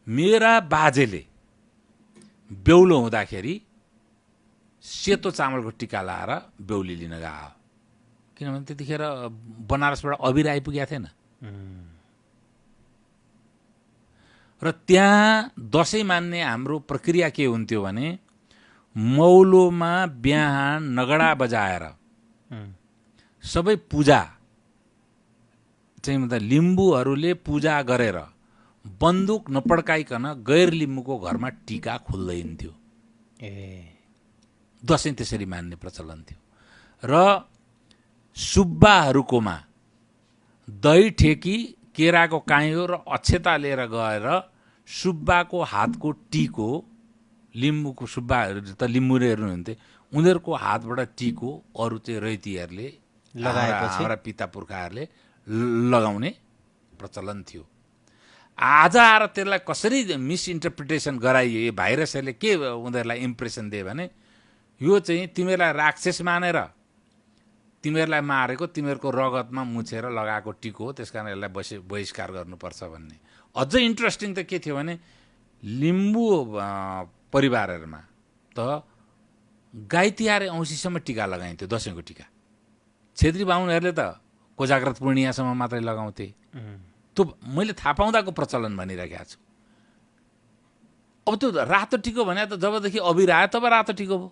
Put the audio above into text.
मेरा बाजेले बेहुलो हुँदाखेरि सेतो चामलको टिका लाएर बेहुली लिन गयो, किनभने त्यतिखेर बनारसबाट अबिर आइपुगेको थिएन। र त्यहाँ दसैँ मान्ने हाम्रो प्रक्रिया के हुन्थ्यो भने मौलोमा बिहान नगडा बजाएर सबै पूजा चाहिँ मतलब लिम्बूहरूले पूजा गरेर बन्दुक नपड्काइकन गैर लिम्बूको घरमा टिका खोल्दै हिँड्थ्यो। दसैँ त्यसरी मान्ने प्रचलन थियो। र सुब्बाहरूकोमा दही ठेकी, केराको काइयो र अक्षता लिएर गएर सुब्बाको हातको टीको, लिम्बूको सुब्बाहरू त लिम्बूहरू हुन्थे, उनीहरूको हातबाट टीको अरू चाहिँ रैतीहरूले लगाएपछि हाम्रा पिता पुर्खाहरूले लगाउने प्रचलन थियो। आज आएर त्यसलाई कसरी मिसइन्टरप्रिटेसन गराइयो, यो भाइरसहरूले के उनीहरूलाई इम्प्रेसन दियो भने यो चाहिँ तिमीहरूलाई राक्षस मानेर तिमीहरूलाई मारेको, तिमीहरूको रगतमा मुछेर लगाएको टिको हो, त्यस कारण यसलाई बहिष्कार गर्नुपर्छ भन्ने। अझ इन्ट्रेस्टिङ त के थियो भने लिम्बू परिवारहरूमा त गाई तिहार औँसीसम्म टिका लगाइन्थ्यो, दसैँको टिका। छेत्री बाहुनहरूले त कोजाग्रत पूर्णियासम्म मात्रै लगाउँथे। त्यो मैले थाहा पाउँदाको प्रचलन भनिरहेको छु। अब त्यो रातो टिको भने त जबदेखि अबिर आयो तब रातो टिको भयो।